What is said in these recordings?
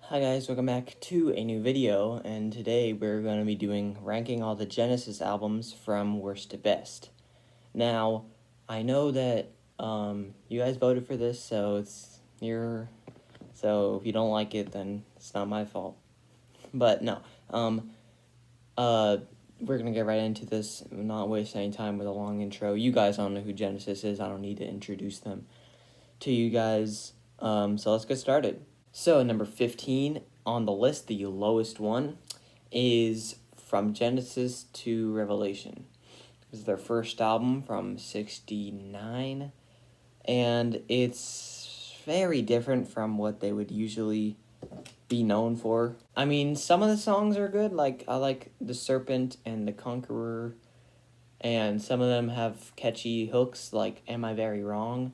Hi guys, welcome back to a new video, and today we're going to be ranking all the Genesis albums from worst to best. Now, I know that you guys voted for this, so so if you don't like it, then it's not my fault. But no, we're gonna get right into this, not waste any time with a long intro. You guys don't know who Genesis is, I don't need to introduce them to you guys, so let's get started. So, number 15 on the list, the lowest one, is From Genesis to Revelation. This is their first album from 1969, and it's very different from what they would usually be known for. I mean, some of the songs are good, I like The Serpent and The Conqueror, and some of them have catchy hooks, like Am I Very Wrong?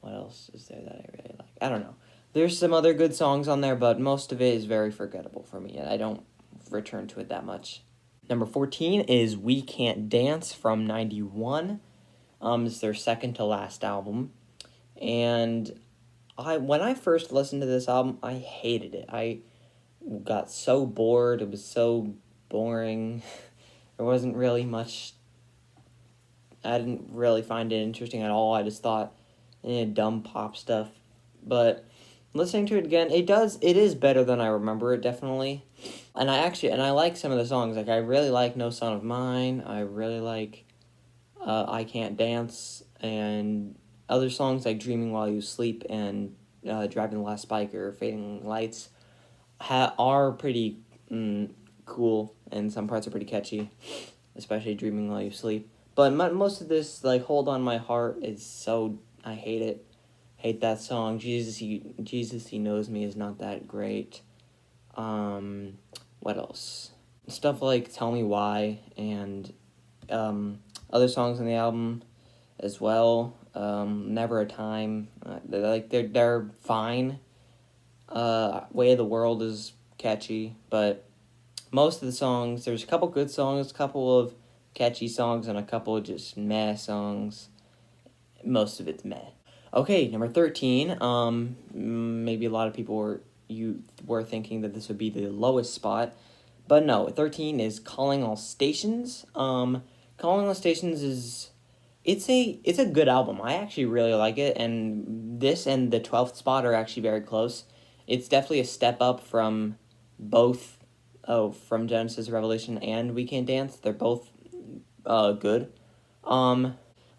What else is there that I really like? I don't know. There's some other good songs on there, but most of it is very forgettable for me, and I don't return to it that much. Number 14 is We Can't Dance from 91. It's their second to last album. And when I first listened to this album, I hated it. I got so bored. It was so boring. There wasn't really much. I didn't really find it interesting at all. I just thought, dumb pop stuff. But listening to it again, it is better than I remember it, definitely. And I like some of the songs. Like, I really like No Son of Mine. I really like I Can't Dance. And other songs like Dreaming While You Sleep and Driving the Last Bike or Fading Lights are pretty cool. And some parts are pretty catchy, especially Dreaming While You Sleep. But most of this, like, Hold On My Heart, is so... I hate it. Hate that song. Jesus, He Knows Me is not that great. What else? Stuff like Tell Me Why and other songs on the album as well. Never a Time. They're fine. Way of the World is catchy, but most of the songs, there's a couple good songs, a couple of catchy songs, and a couple of just meh songs. Most of it's meh. Okay, number 13. Maybe a lot of people were thinking that this would be the lowest spot, but no. 13 is Calling All Stations. Calling All Stations it's a good album. I actually really like it, and this and the 12th spot are actually very close. It's definitely a step up from both. From Genesis, Revelation, and We Can't Dance. They're both good.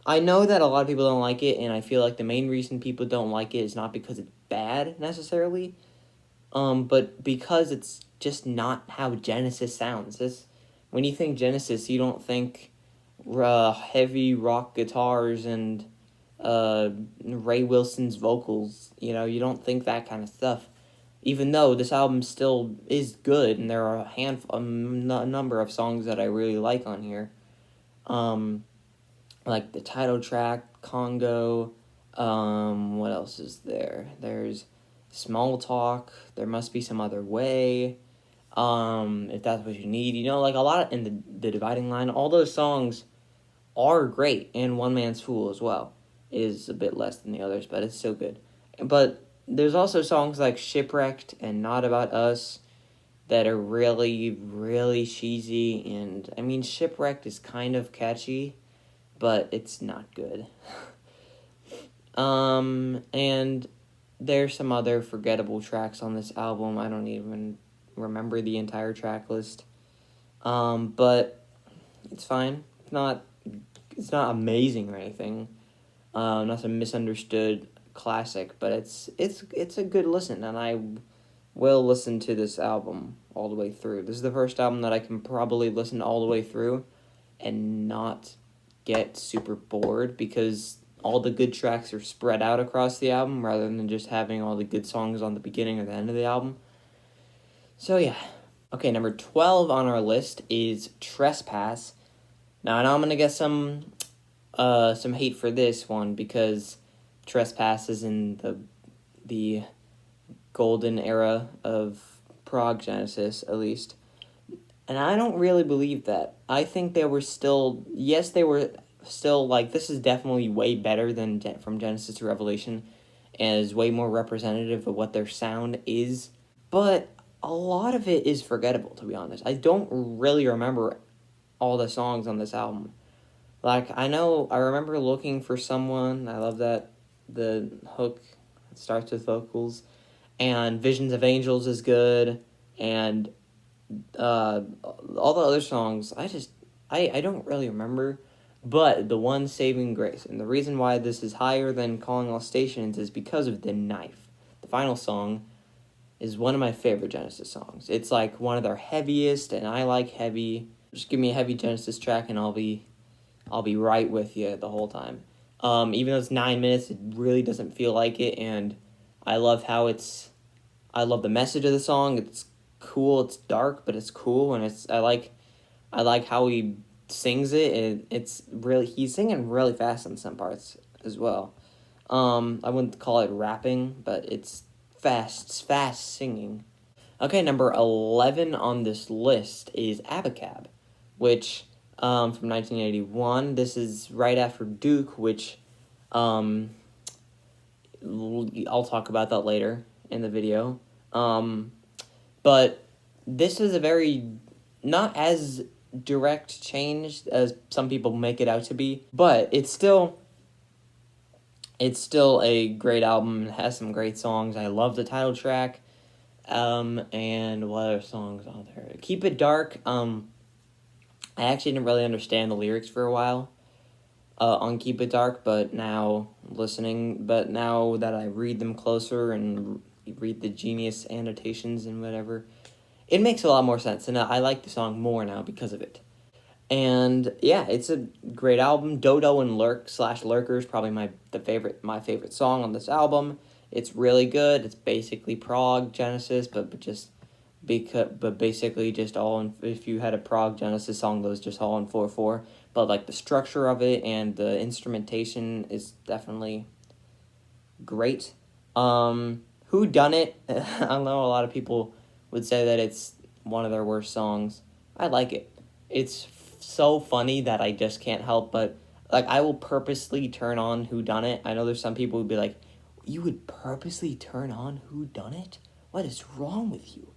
I know that a lot of people don't like it, and I feel like the main reason people don't like it is not because it's bad, necessarily, but because it's just not how Genesis sounds. When you think Genesis, you don't think heavy rock guitars and Ray Wilson's vocals. You don't think that kind of stuff. Even though this album still is good, and there are a number of songs that I really like on here. Like the title track, Congo. What else is there? There's Small Talk. There Must Be Some Other Way. If That's What You Need. Like a lot in the Dividing Line. All those songs are great, and One Man's Fool as well is a bit less than the others, but it's so good. But there's also songs like Shipwrecked and Not About Us that are really, really cheesy, and I mean, Shipwrecked is kind of catchy, but it's not good. And there's some other forgettable tracks on this album. I don't even remember the entire track list. But it's fine. It's not amazing or anything. Not some misunderstood classic, but it's a good listen, and I will listen to this album all the way through. This is the first album that I can probably listen all the way through and not get super bored, because all the good tracks are spread out across the album rather than just having all the good songs on the beginning or the end of the album. So yeah. Okay, number 12 on our list is Trespass. Now, I know I'm going to get some hate for this one, because Trespass is in the golden era of prog Genesis, at least. And I don't really believe that. I think they were still like, this is definitely way better than From Genesis to Revelation. and is way more representative of what their sound is. But a lot of it is forgettable, to be honest. I don't really remember all the songs on this album. Like, I remember Looking for Someone. I love that. The hook starts with vocals. And Visions of Angels is good. And all the other songs, I don't really remember. But the one saving grace, and the reason why this is higher than Calling All Stations is because of The Knife. The final song is one of my favorite Genesis songs. It's like one of their heaviest, and I like heavy. Just give me a heavy Genesis track, and I'll be right with you the whole time. Even though it's 9 minutes, it really doesn't feel like it, and I love the message of the song. It's cool. It's dark, but it's cool, and I like how he sings it, and he's singing really fast in some parts as well. I wouldn't call it rapping, but it's fast singing. Okay, number 11 on this list is Abacab, which, from 1981. This is right after Duke, which, I'll talk about that later in the video. But this is a very, not as direct change as some people make it out to be, but it's still a great album. It has some great songs. I love the title track. And what other songs on there? Keep It Dark. I actually didn't really understand the lyrics for a while on Keep It Dark, but now that I read them closer and read the genius annotations and whatever, it makes a lot more sense, and I like the song more now because of it. And yeah, it's a great album. Dodo and Lurker is probably my favorite song on this album. It's really good. It's basically prog Genesis, but basically just all in, if you had a prog Genesis song, those just all in 4/4. But like the structure of it and the instrumentation is definitely great. Who Done It? I know a lot of people would say that it's one of their worst songs. I like it. It's so funny that I just can't help but, like, I will purposely turn on Who Done It. I know there's some people who'd be like, you would purposely turn on Who Done It? What is wrong with you?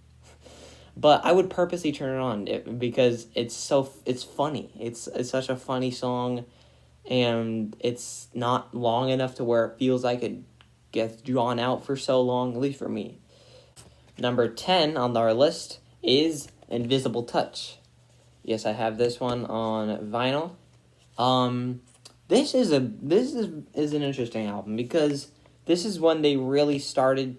But I would purposely turn it on because it's funny. It's such a funny song, and it's not long enough to where it feels like it gets drawn out for so long, at least for me. Number 10 on our list is Invisible Touch. Yes, I have this one on vinyl. This is an interesting album because this is when they really started.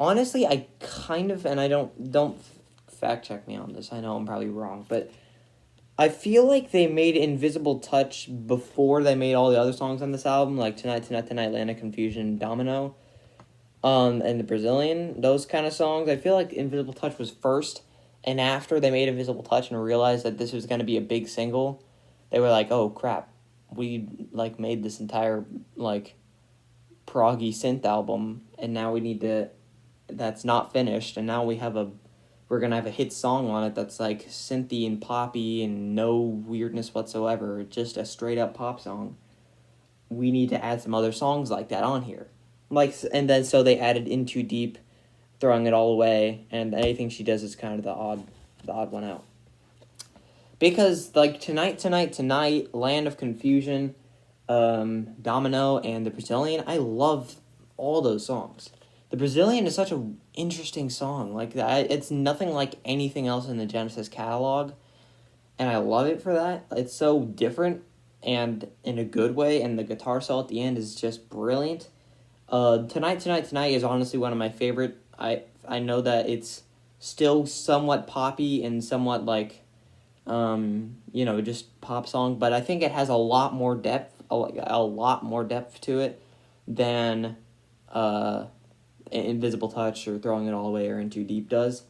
Honestly, I kind of, and I don't fact check me on this. I know I'm probably wrong, but I feel like they made Invisible Touch before they made all the other songs on this album, like Tonight, Land of Confusion, Domino, and the Brazilian, those kind of songs. I feel like Invisible Touch was first, and after they made Invisible Touch and realized that this was going to be a big single, they were like, oh crap, we like made this entire like proggy synth album, and now we need to, that's not finished, and now we're gonna have a hit song on it that's like synthy and poppy and no weirdness whatsoever, just a straight up pop song. We need to add some other songs like that on here. And then so they added In Too Deep, Throwing It All Away, and anything she does is kind of the odd one out. Because like Tonight, Land of Confusion, Domino, and the Brazilian, I love all those songs. The Brazilian is such an interesting song. Like, it's nothing like anything else in the Genesis catalog, and I love it for that. It's so different, and in a good way, and the guitar solo at the end is just brilliant. Tonight is honestly one of my favorite. I know that it's still somewhat poppy and somewhat like, just pop song, but I think it has a lot more depth, a lot more depth to it than, Invisible Touch or Throwing It All Away or In Too Deep does.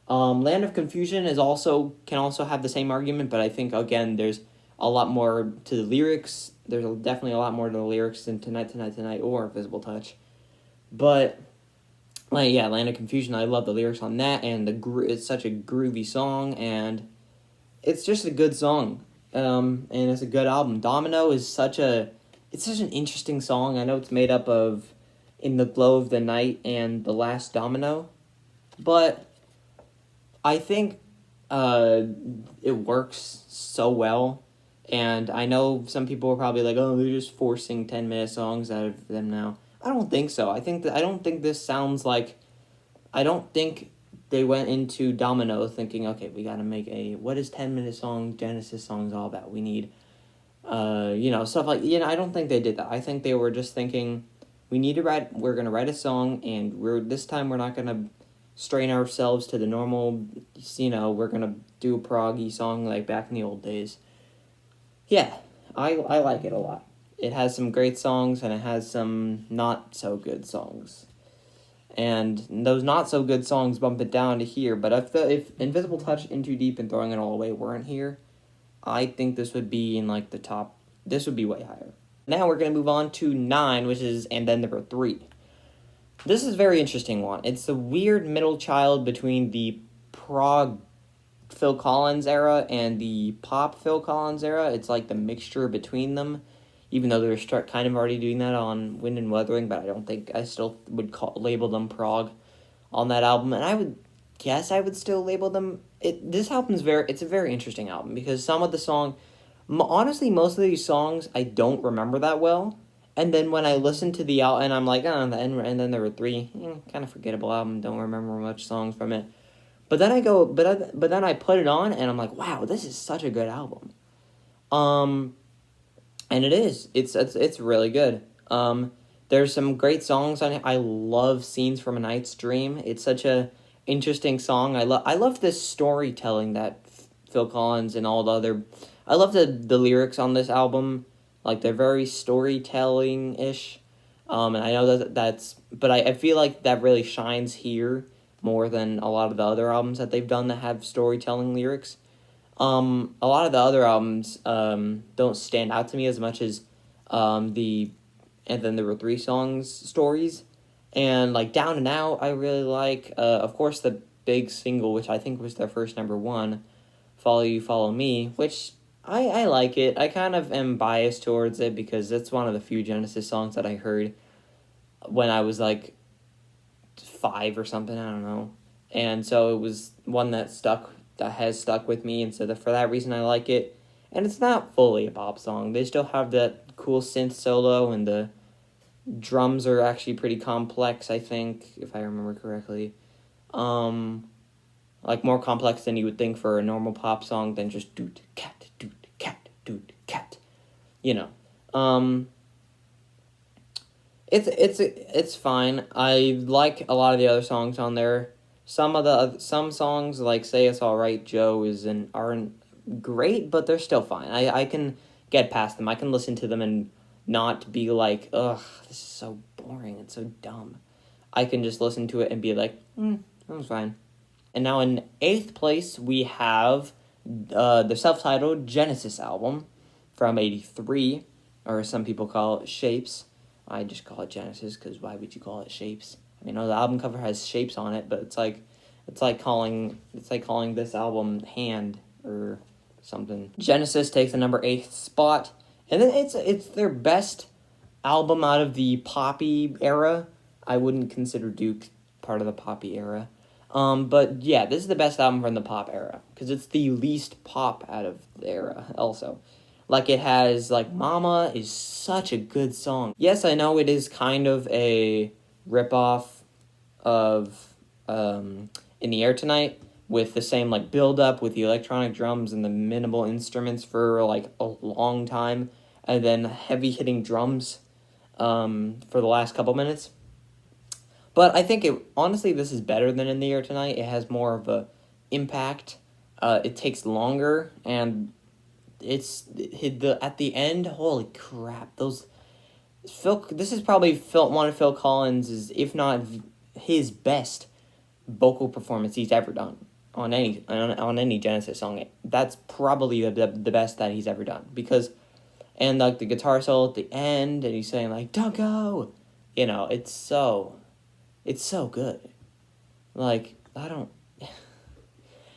Land of Confusion can also have the same argument, but I think again there's a lot more to the lyrics. There's definitely a lot more to the lyrics than Tonight or Invisible Touch. But Land of Confusion, I love the lyrics on that, and it's such a groovy song, and it's just a good song. And it's a good album. Domino is such an interesting song. I know it's made up of In the Glow of the Night and The Last Domino. But I think it works so well. And I know some people are probably like, oh, they're just forcing 10-minute songs out of them now. I don't think so. I don't think this sounds like... I don't think they went into Domino thinking, okay, we gotta make what is 10-minute song, Genesis songs all about? We need, stuff like, I don't think they did that. I think they were just thinking, we're gonna write a song, and this time we're not gonna strain ourselves to the normal, we're gonna do a proggy song like back in the old days. Yeah, I like it a lot. It has some great songs, and it has some not so good songs. And those not so good songs bump it down to here. But if Invisible Touch, In Too Deep, and Throwing It All Away weren't here, I think this would be in like the top. This would be way higher. Now we're gonna move on to 9, which is And Then There Were 3. This is a very interesting one. It's the weird middle child between the prog Phil Collins era and the pop Phil Collins era. It's like the mixture between them. Even though they're kind of already doing that on Wind and Wuthering, but I still would label them prog on that album, and I would guess I would still label them. This album's it's a very interesting album, because some of the honestly, most of these songs I don't remember that well, and then when I listen to the album, and I'm like, and then there were 3, kind of forgettable album, don't remember much songs from it, but then but then I put it on, and I'm like, wow, this is such a good album. And it is. It's really good. There's some great songs on it. I love Scenes from a Night's Dream. It's such a interesting song. I love this storytelling that Phil Collins and all the other... I love the lyrics on this album. Like, they're very storytelling-ish. And I know that's... But I feel like that really shines here more than a lot of the other albums that they've done that have storytelling lyrics. A lot of the other albums don't stand out to me as much as And Then There Were 3 songs stories. And like Down and Out I really like. Of course the big single, which I think was their first number 1, Follow You, Follow Me, which I like it. I kind of am biased towards it because it's one of the few Genesis songs that I heard when I was like 5 or something, I don't know. And so it was one that has stuck with me, and so for that reason I like it. And it's not fully a pop song. They still have that cool synth solo, and the drums are actually pretty complex, I think, if I remember correctly. Like more complex than you would think for a normal pop song than just doot cat, doot cat, doot cat. It's fine. I like a lot of the other songs on there. Some songs like Say It's Alright, Joe aren't great, but they're still fine. I can get past them. I can listen to them and not be like, ugh, this is so boring and so dumb. I can just listen to it and be like, that was fine. And now in 8th place we have the self-titled Genesis album from 83, or some people call it Shapes. I just call it Genesis because why would you call it Shapes? I mean, the album cover has shapes on it, but it's like calling this album Hand or something. Genesis takes the number 8th spot, and then it's their best album out of the poppy era. I wouldn't consider Duke part of the poppy era, but yeah, this is the best album from the pop era because it's the least pop out of the era. Also, like it has Mama is such a good song. Yes, I know it is kind of a ripoff of In the Air Tonight, with the same build up with the electronic drums and the minimal instruments for a long time, and then heavy hitting drums for the last couple minutes. But I think honestly this is better than In the Air Tonight. It has more of a impact. It takes longer, and at the end, holy crap, this is probably one of Phil Collins', if not his best vocal performance he's ever done on any Genesis song. That's probably the best that he's ever done, because and the guitar solo at the end, and he's saying don't go, it's so good.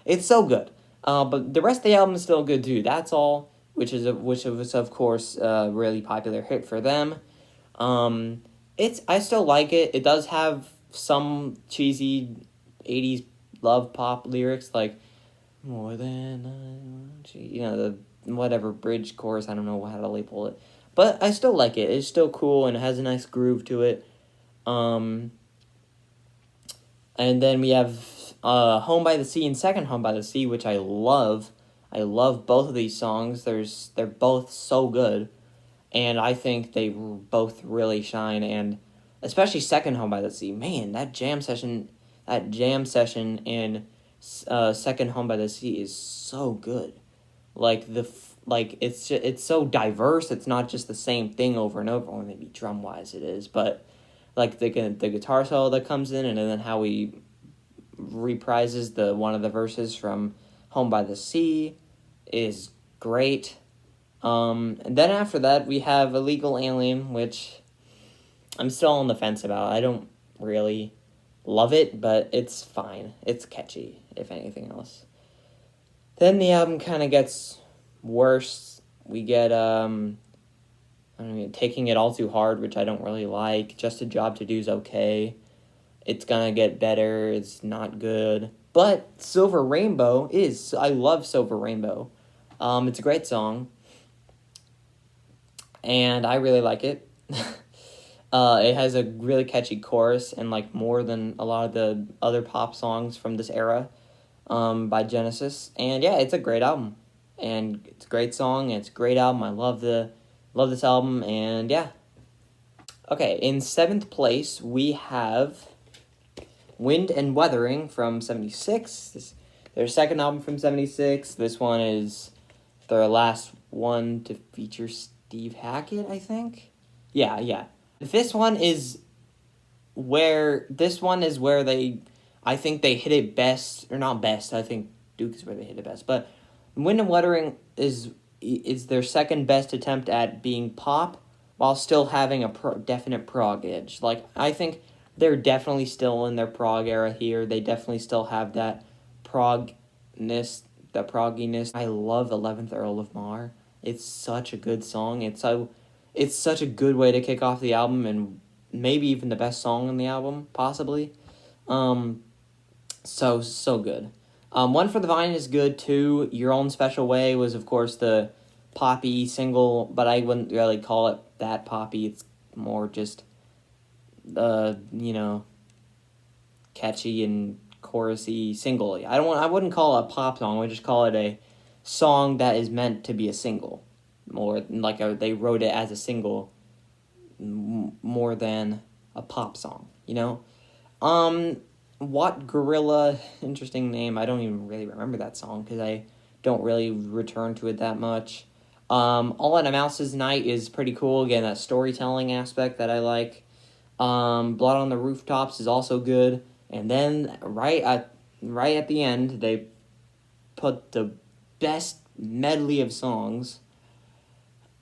It's so good. But the rest of the album is still good too. That's All, which was of course a really popular hit for them. I still like it. It does have some cheesy 80s love pop lyrics, like, more than I want you. You know, the whatever bridge chorus, I don't know how to label it. But I still like it. It's still cool, and it has a nice groove to it. And then we have Home by the Sea and Second Home by the Sea, which I love. I love both of these songs. They're both so good. And I think they both really shine, and especially Second Home by the Sea. Man, that jam session in Second Home by the Sea is so good. Like it's so diverse. It's not just the same thing over and over. Or maybe drum wise it is, but like the guitar solo that comes in, and then how he reprises one of the verses from Home by the Sea is great. And then after that, we have Illegal Alien, which I'm still on the fence about. I don't really love it, but it's fine. It's catchy, if anything else. Then the album kind of gets worse. We get, Taking It All Too Hard, which I don't really like. Just a Job to Do is okay. It's gonna get better. It's not good. But Silver Rainbow is. I love Silver Rainbow. It's a great song. And I really like it. It has a really catchy chorus, and like more than a lot of the other pop songs from this era, by Genesis. And yeah, it's a great album, and it's a great song, and it's a great album. I love this album, and yeah. Okay, in 7th place we have Wind and Wuthering from 76. Their second album from 76. This one is their last one to feature Steve Hackett, I think. Yeah. This one is where I think they hit it best, or not best. I think Duke is where they hit it best. But Wind and Wuthering is their second best attempt at being pop while still having a definite prog edge. Like, I think they're definitely still in their prog era here. They definitely still have that progginess. I love 11th Earl of Mar. It's such a good song. It's such a good way to kick off the album, and maybe even the best song on the album, possibly. So good. One for the Vine is good too. Your Own Special Way was, of course, the poppy single, but I wouldn't really call it that poppy. It's more just, catchy and chorusy single. I wouldn't call it a pop song. I would just call it a song that is meant to be a single, more like they wrote it as a single, more than a pop song. What Gorilla, interesting name. I don't even really remember that song because I don't really return to it that much. All in a Mouse's Night is pretty cool. Again, that storytelling aspect that I like. Blood on the Rooftops is also good. And then right at the end, they put the best medley of songs,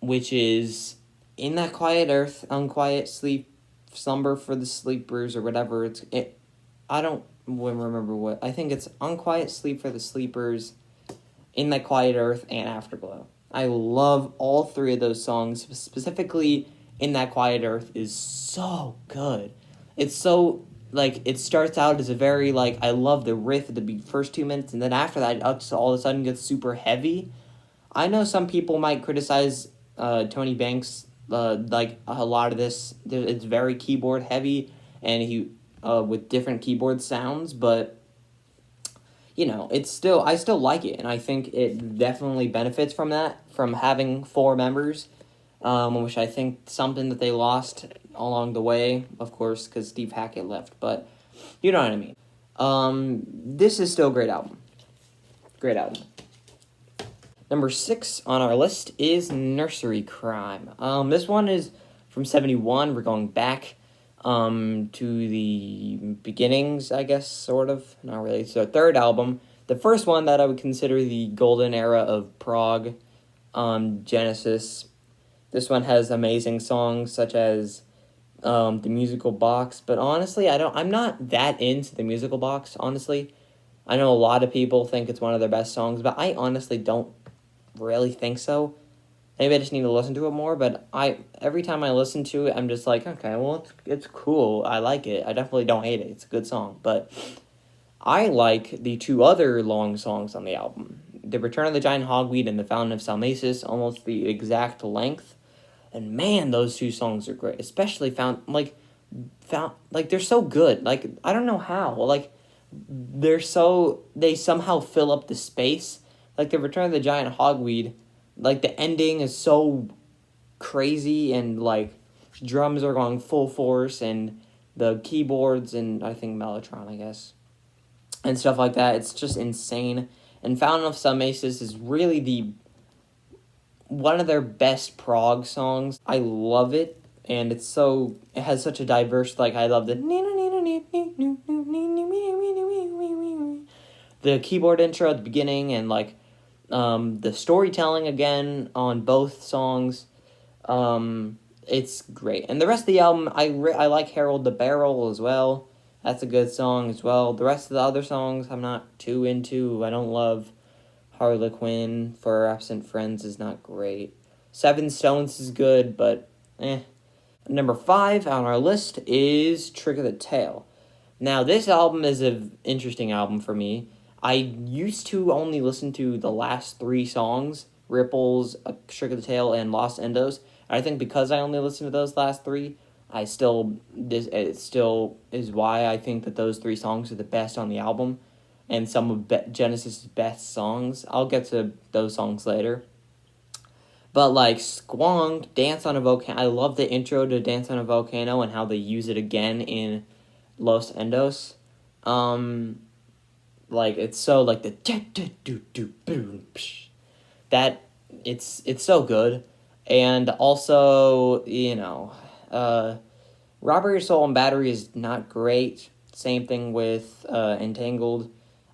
which is In That Quiet Earth, Unquiet Sleep, Slumber for the Sleepers, or whatever. I don't remember what. I think it's Unquiet Sleep for the Sleepers, In That Quiet Earth, and Afterglow. I love all three of those songs. Specifically, In That Quiet Earth is so good. It's so, it starts out as a very, I love the riff at the first 2 minutes, and then after that, it just all of a sudden gets super heavy. I know some people might criticize Tony Banks, a lot of this. It's very keyboard heavy, and he with different keyboard sounds, but I still like it, and I think it definitely benefits from that, from having 4 members, which I think something that they lost along the way, of course, because Steve Hackett left, but you know what I mean. This is still a great album. Great album. Number 6 on our list is Nursery Cryme. This one is from 71. We're going back to the beginnings, I guess, sort of. Not really. It's their third album. The first one that I would consider the golden era of prog, Genesis. This one has amazing songs such as The Musical Box, but honestly, I'm not that into The Musical Box, honestly. I know a lot of people think it's one of their best songs, but I honestly don't really think so. Maybe I just need to listen to it more, but every time I listen to it, I'm just like, okay, well, it's cool. I like it. I definitely don't hate it. It's a good song. But I like the two other long songs on the album. The Return of the Giant Hogweed and The Fountain of Salmacis, almost the exact length. And man, those two songs are great. Especially they're so good. Like, I don't know how. Like, they somehow fill up the space. Like, The Return of the Giant Hogweed, like, the ending is so crazy, and, like, drums are going full force, and the keyboards, and I think Mellotron, I guess, and stuff like that. It's just insane. And Fountain of Salmacis is really one of their best prog songs. I love it, and it has such a diverse, like, I love the keyboard intro at the beginning, and, like, the storytelling again on both songs. It's great. And the rest of the album, I like Harold the Barrel as well. That's a good song as well. The rest of the other songs I'm not too into. I don't love Harlequin for Absent Friends is not great. Seven Stones is good, but eh. Number 5 on our list is Trick of the Tail. Now, this album is an interesting album for me. I used to only listen to the last 3 songs, Ripples, Trick of the Tail, and Lost Endos. I think because I only listened to those last 3, it still is why I think that those 3 songs are the best on the album, and some of Genesis' best songs. I'll get to those songs later. But, like, Squonk, Dance on a Volcano, I love the intro to Dance on a Volcano and how they use it again in Los Endos. Like, it's so, like, the boom, that, it's so good. And also, Robert Your Soul and Battery is not great. Same thing with Entangled.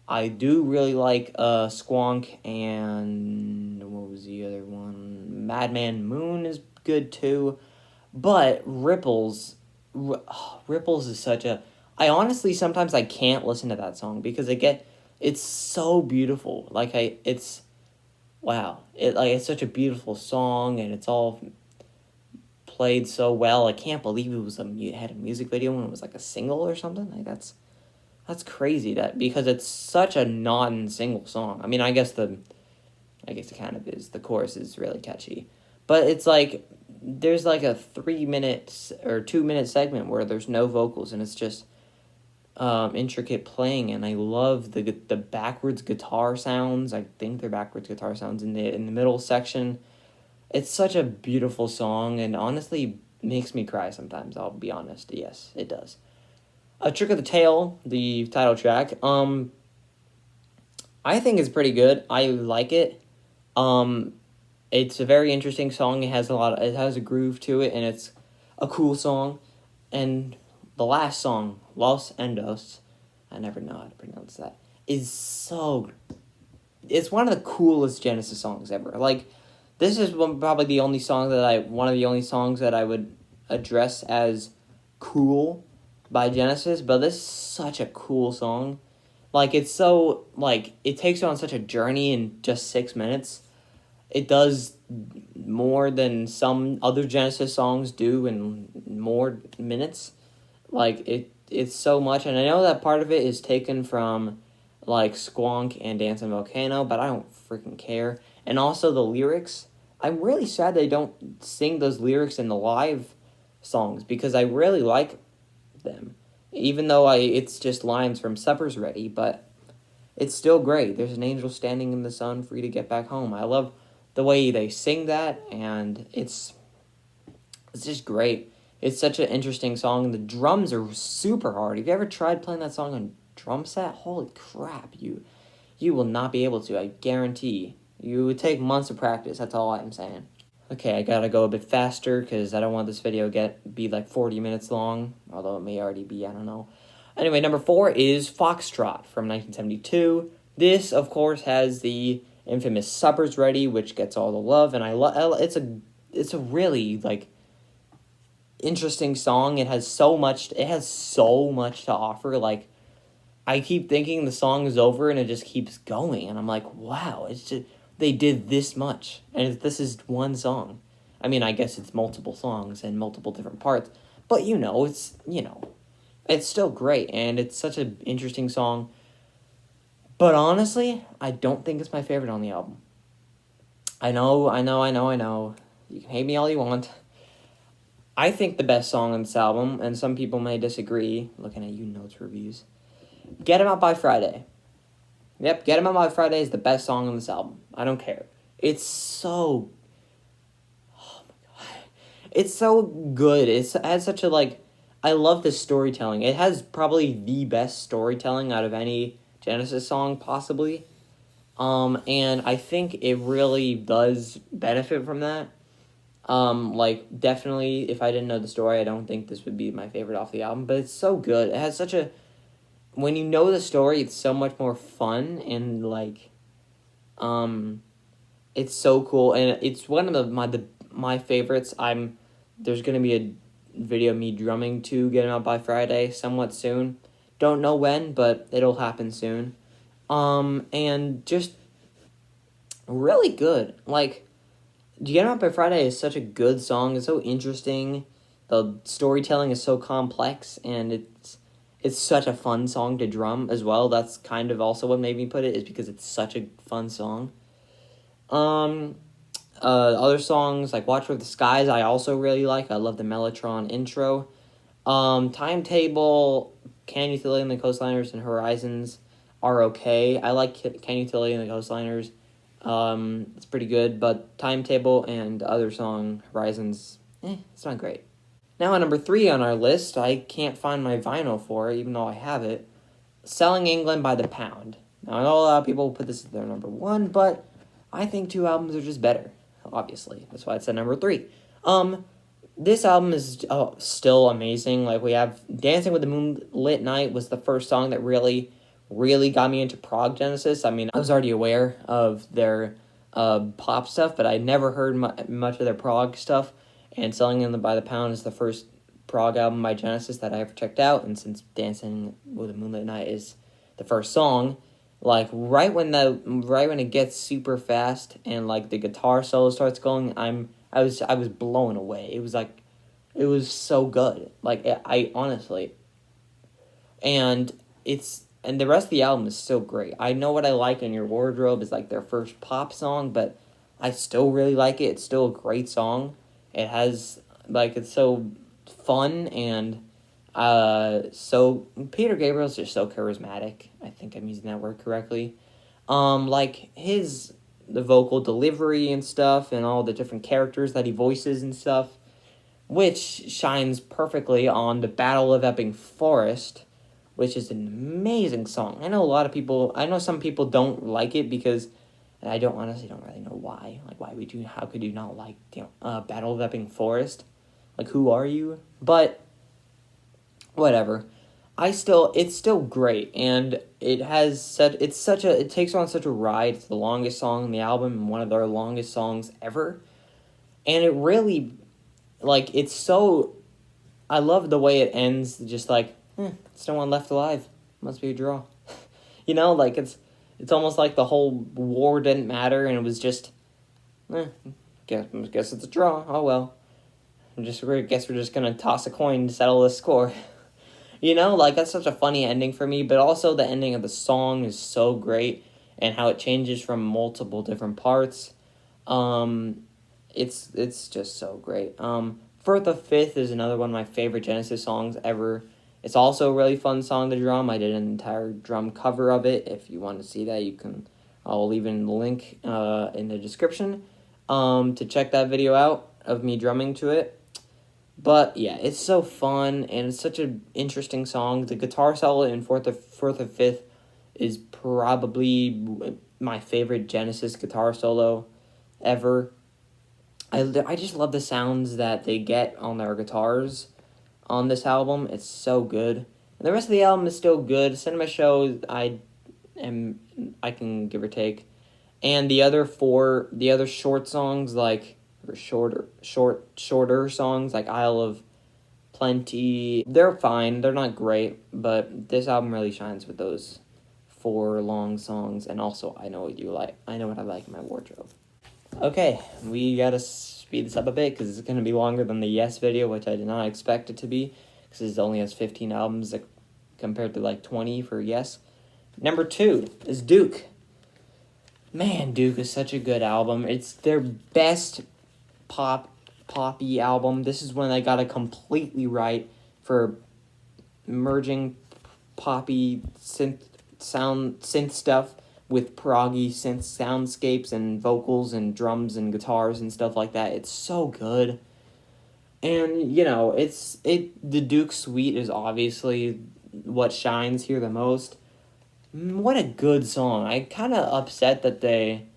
I do really like Squonk, and what was the other one? Madman Moon is good too. But Ripples is such a... I honestly, sometimes I can't listen to that song because it's so beautiful. Wow. It's such a beautiful song, and it's all played so well. I can't believe it had a music video when it was like a single or something. Like, that's crazy because it's such a non-single song. I mean, I guess it kind of is. The chorus is really catchy. But it's like, there's like a 3-minute or 2-minute segment where there's no vocals, and it's just intricate playing, and I love the backwards guitar sounds. I think they're backwards guitar sounds in the middle section. It's such a beautiful song, and honestly makes me cry sometimes, I'll be honest. Yes, it does. A Trick of the Tail, the title track, I think it's pretty good. I like it. It's a very interesting song. It has a groove to it, and it's a cool song. And the last song, Los Endos, I never know how to pronounce that, it's one of the coolest Genesis songs ever. Like, this is probably the only song one of the only songs that I would address as cool by Genesis, but this is such a cool song. Like, it's so, like, it takes you on such a journey in just 6 minutes. It does more than some other Genesis songs do in more minutes. Like, it's so much, and I know that part of it is taken from, like, Squonk and Dance on Volcano, but I don't freaking care. And also the lyrics, I'm really sad they don't sing those lyrics in the live songs, because I really like them, even though it's just lines from Supper's Ready, but it's still great. There's an angel standing in the sun for you to get back home. I love the way they sing that, and it's just great. It's such an interesting song. The drums are super hard. Have you ever tried playing that song on drum set? Holy crap, you will not be able to, I guarantee. You would take months of practice, that's all I'm saying. Okay, I gotta go a bit faster because I don't want this video be like 40 minutes long, although it may already be, I don't know. Anyway, number 4 is Foxtrot from 1972. This, of course, has the infamous Supper's Ready, which gets all the love, and it's a really, like, interesting song. It has so much to offer. Like, I keep thinking the song is over, and it just keeps going, and I'm like, wow, they did this much, and this is one song. I mean, I guess it's multiple songs and multiple different parts, but it's still great, and it's such an interesting song. But honestly, I don't think it's my favorite on the album. I know. You can hate me all you want. I think the best song on this album, and some people may disagree, looking at you notes reviews, Get 'Em Out by Friday. Yep, Get 'Em Out by Friday is the best song on this album. I don't care. It's so... Oh my god. It's so good. It has such a, I love the storytelling. It has probably the best storytelling out of any Genesis song, possibly. And I think it really does benefit from that. Definitely, if I didn't know the story, I don't think this would be my favorite off the album, but it's so good. It has such a... When you know the story, it's so much more fun, and, it's so cool, and it's one of my favorites. There's gonna be a video of me drumming to Get 'Em Out by Friday somewhat soon. Don't know when, but it'll happen soon. And just really good. Get 'Em Out by Friday is such a good song. It's so interesting. The storytelling is so complex, and it's such a fun song to drum as well. That's kind of also what made me put it, is because it's such a fun song. Other songs like Watch With the Skies, I also really like. I love the Mellotron intro. Timetable, Can Utility and the Coastliners, and Horizons are okay. I like Can Utility and the Coastliners. It's pretty good, but Timetable and the other song, Horizons, it's not great. Now at number 3 on our list, I can't find my vinyl for it, even though I have it. Selling England by the Pound. Now, I know a lot of people put this as their number 1, but I think 2 albums are just better, obviously. That's why it's at number 3. This album is still amazing. We have Dancing with the Moonlit Night was the first song that really got me into prog Genesis. I mean, I was already aware of their pop stuff, but I never heard much of their prog stuff. And Selling England by the Pound is the first prog album by Genesis that I ever checked out. And since Dancing with the Moonlit Night is the first song, right when it gets super fast and the guitar solo starts going, I was blown away. It was so good. I honestly, and the rest of the album is so great. I Know What I Like in Your Wardrobe is their first pop song, but I still really like it. It's still a great song. It has it's so fun, and so Peter Gabriel's just so charismatic. I think I'm using that word correctly. The vocal delivery and stuff, and all the different characters that he voices and stuff, which shines perfectly on the Battle of Epping Forest, which is an amazing song. I know some people don't like it because, and I honestly don't really know why. How could you not like Battle of Epping Forest? Who are you? But whatever. It's still great, and it takes on such a ride. It's the longest song on the album, and one of their longest songs ever. And it really, it's so, I love the way it ends, just still one left alive. Must be a draw. It's almost like the whole war didn't matter, and it was just, guess it's a draw. Oh well. I guess we're just gonna toss a coin to settle this score. That's such a funny ending for me, but also the ending of the song is so great, and how it changes from multiple different parts. It's just so great. For the Fifth is another one of my favorite Genesis songs ever. It's also a really fun song to drum. I did an entire drum cover of it. If you want to see that, I'll leave in the link in the description to check that video out of me drumming to it. But yeah, it's so fun, and it's such an interesting song. The guitar solo in Fourth or Fifth is probably my favorite Genesis guitar solo ever. I just love the sounds that they get on their guitars on this album. It's so good. And the rest of the album is still good. Cinema Show, I can give or take. And the other short songs, shorter songs, like Isle of Plenty, they're fine. They're not great, but this album really shines with those for long songs, and also I know what you like. I know what I like in my wardrobe. Okay, we gotta speed this up a bit because it's gonna be longer than the Yes video, which I did not expect it to be, because it only has 15 albums compared to like 20 for Yes. Number 2 is Duke. Man, Duke is such a good album. It's their best poppy album. This is when they got it completely right for merging poppy synth stuff with proggy synth soundscapes and vocals and drums and guitars and stuff like that. It's so good. And the Duke Suite is obviously what shines here the most. What a good song. I'm kind of upset that they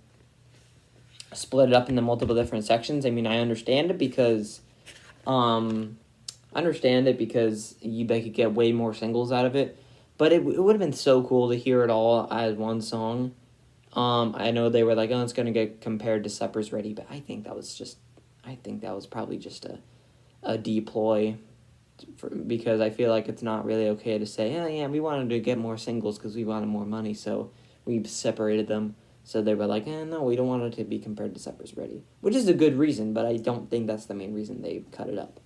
split it up into multiple different sections. I mean, I understand it because they could get way more singles out of it. But it would have been so cool to hear it all as one song. I know they were like, oh, it's going to get compared to Supper's Ready, but I think that was probably just a deploy. Because I feel like it's not really okay to say, oh, yeah, we wanted to get more singles because we wanted more money, so we separated them. So they were like, no, we don't want it to be compared to Supper's Ready. Which is a good reason, but I don't think that's the main reason they cut it up.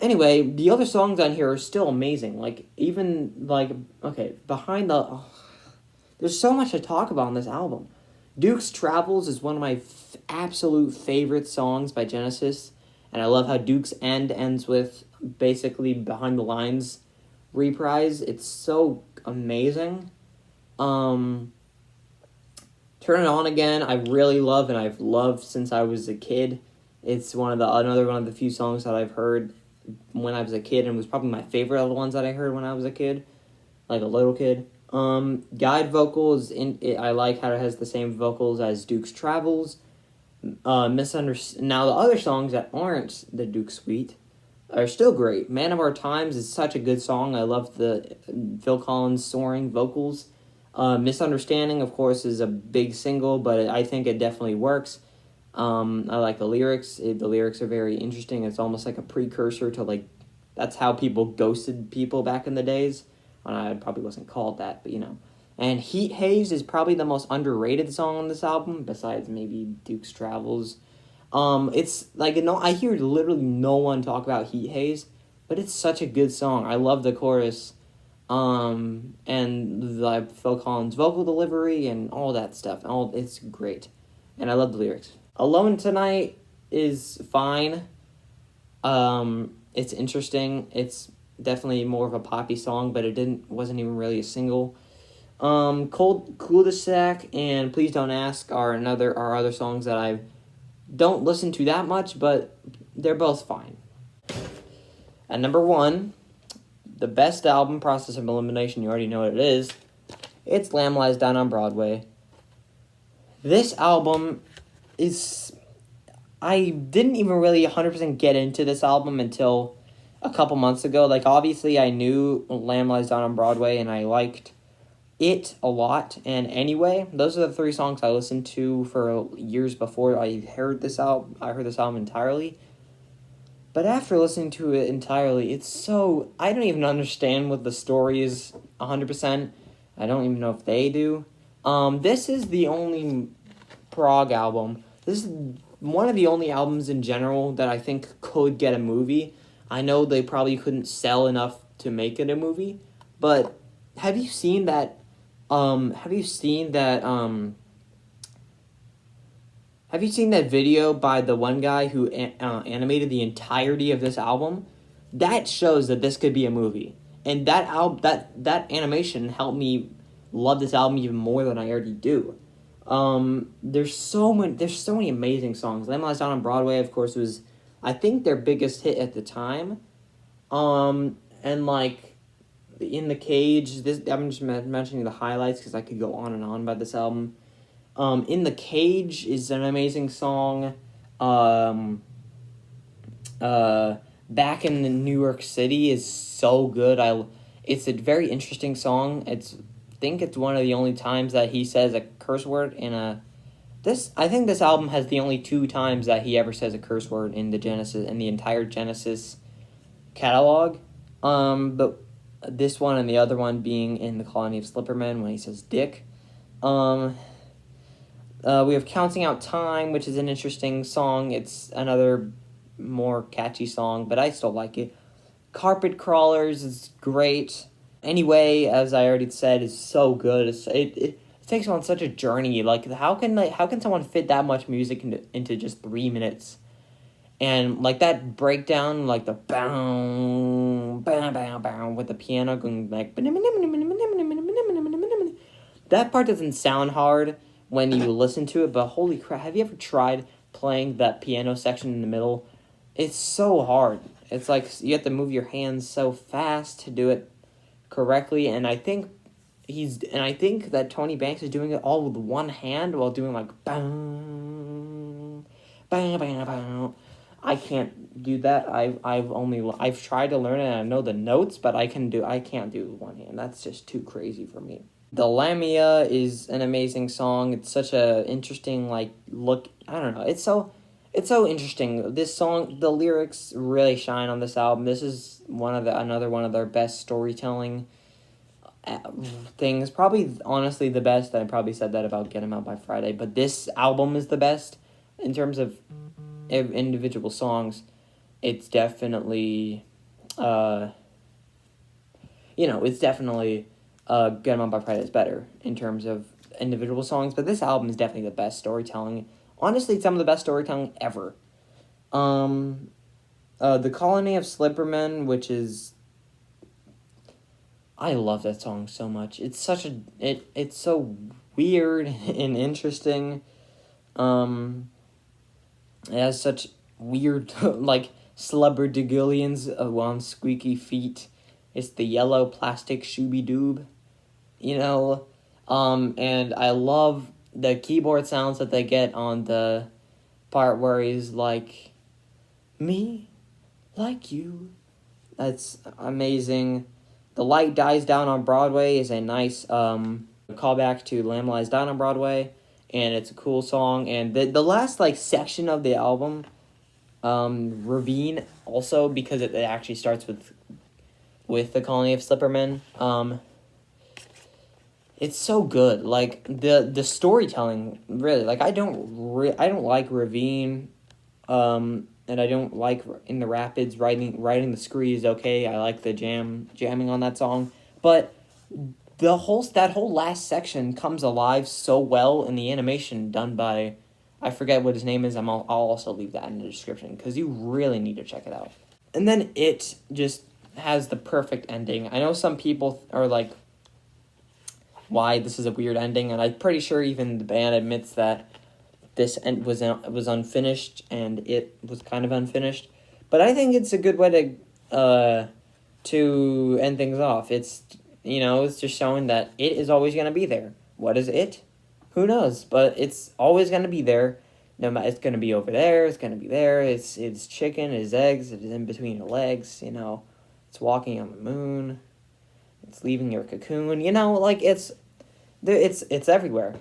Anyway, the other songs on here are still amazing. There's so much to talk about on this album. Duke's Travels is one of my absolute favorite songs by Genesis. And I love how Duke's ends with basically Behind the Lines reprise. It's so amazing. Turn It On Again, I really love, and I've loved since I was a kid. It's another one of the few songs that I've heard when I was a kid, and was probably my favorite of the ones that I heard when I was a kid, like a little kid. Guide vocals, I like how it has the same vocals as Duke's Travels. Now the other songs that aren't the Duke Suite are still great. Man of Our Times is such a good song. I love the Phil Collins soaring vocals. Misunderstanding, of course, is a big single, but I think it definitely works. I like the lyrics. The lyrics are very interesting. It's almost like a precursor to that's how people ghosted people back in the days. Well, I probably wasn't called that, but And Heat Haze is probably the most underrated song on this album, besides maybe Duke's Travels. It's I hear literally no one talk about Heat Haze, but it's such a good song. I love the chorus, and the Phil Collins vocal delivery and all that stuff. It's great, and I love the lyrics. Alone Tonight is fine. It's interesting. It's definitely more of a poppy song, but wasn't even really a single. Cold Cul-de-sac and Please Don't Ask are other songs that I don't listen to that much, but they're both fine. At number 1, the best album, Process of Elimination, you already know what it is. It's Lamb Lies Down on Broadway. This album I didn't even really 100% get into this album until a couple months ago. Obviously I knew Lamb Lies Down on Broadway, and I liked it a lot. And anyway, those are the 3 songs I listened to for years before I heard this album. I heard this album entirely. But after listening to it entirely, I don't even understand what the story is 100%. I don't even know if they do. This is the only prog album. This is one of the only albums in general that I think could get a movie. I know they probably couldn't sell enough to make it a movie, but have you seen that video by the one guy who animated the entirety of this album? That shows that this could be a movie. And that animation helped me love this album even more than I already do. There's so many amazing songs. Lamb Lies Down on Broadway, of course, was, I think, their biggest hit at the time. And In the Cage, I'm just mentioning the highlights because I could go on and on about this album. In the Cage is an amazing song. Back in New York City is so good. It's a very interesting song. I think it's one of the only times that he says a curse word I think this album has the only 2 times that he ever says a curse word in the entire Genesis catalog. But This one and the other one being in The Colony of Slippermen when he says dick. We have Counting Out Time, which is an interesting song. It's another more catchy song, but I still like it. Carpet Crawlers is great. Anyway, as I already said, is so good. It takes you on such a journey. Like, how can someone fit that much music into just 3 minutes? And, like, that breakdown, like, the bow, bow, bow, bow, with the piano going, like, that part doesn't sound hard when you listen to it, but holy crap, have you ever tried playing that piano section in the middle? It's so hard. It's like you have to move your hands so fast to do it correctly, and I think that Tony Banks is doing it all with one hand while doing like bang, bang, bang, bang. I can't do that. I've tried to learn it and I know the notes, but I can't do it with one hand. That's just too crazy for me. The Lamia is an amazing song. It's such a interesting look. I don't know. It's so interesting. This song, the lyrics really shine on this album. This is another one of their best storytelling things. Probably, honestly, the best. I probably said that about Get 'Em Out by Friday, but this album is the best in terms of individual songs. It's definitely, it's definitely. Get 'Em Out by Friday is better in terms of individual songs, but this album is definitely the best storytelling. Honestly, some of the best storytelling ever. The Colony of Slippermen, which is... I love that song so much. It's such a... It's so weird and interesting. It has such weird, slubberdigillions on squeaky feet. It's the yellow plastic shooby-doob. And I love the keyboard sounds that they get on the part where he's like, me, like you. That's amazing. The Light Dies Down on Broadway is a nice callback to Lamb Lies Down on Broadway, and it's a cool song. And the last section of the album, Ravine, also, because it actually starts with the Colony of Slippermen. It's so good. The storytelling, really. I don't like Ravine, and I don't like In the Rapids. Riding the Scree is okay. I like the jamming on that song, but that whole last section comes alive so well in the animation done by, I forget what his name is. I'll also leave that in the description because you really need to check it out. And then it just has the perfect ending. I know some people are like, why this is a weird ending, and I'm pretty sure even the band admits that this end was unfinished, and it was kind of unfinished. But I think it's a good way to end things off. It's it's just showing that it is always going to be there. What is it? Who knows? But it's always going to be there. No matter, it's going to be over there. It's going to be there. It's chicken. It's eggs. It's in between your legs. It's walking on the moon. It's leaving your cocoon. It's everywhere.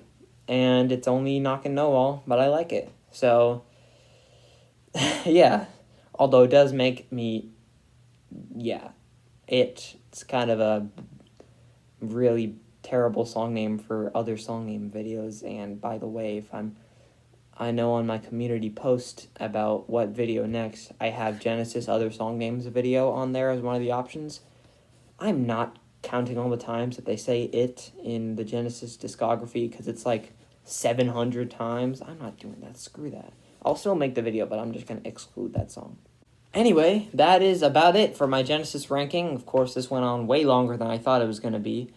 And it's only knocking no wall, but I like it. So, yeah. Although it does make me, it's kind of a really terrible song name for other song name videos. And by the way, I know on my community post about what video next, I have Genesis Other Song Names video on there as one of the options. I'm not counting all the times that they say it in the Genesis discography because it's 700 times. I'm not doing that. Screw that. I'll still make the video, but I'm just going to exclude that song. Anyway, that is about it for my Genesis ranking. Of course, this went on way longer than I thought it was going to be.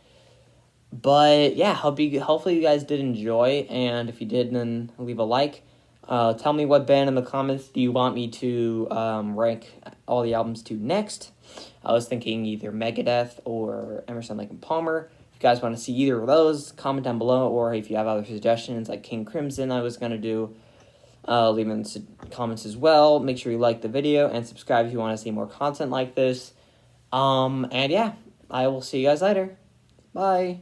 But yeah, hopefully you guys did enjoy, and if you did, then leave a like. Tell me what band in the comments do you want me to rank all the albums to next. I was thinking either Megadeth or Emerson, Lake and Palmer. If you guys want to see either of those, comment down below, or if you have other suggestions like King Crimson I was going to do, leave them in the comments as well. Make sure you like the video and subscribe if you want to see more content like this. And yeah, I will see you guys later. Bye.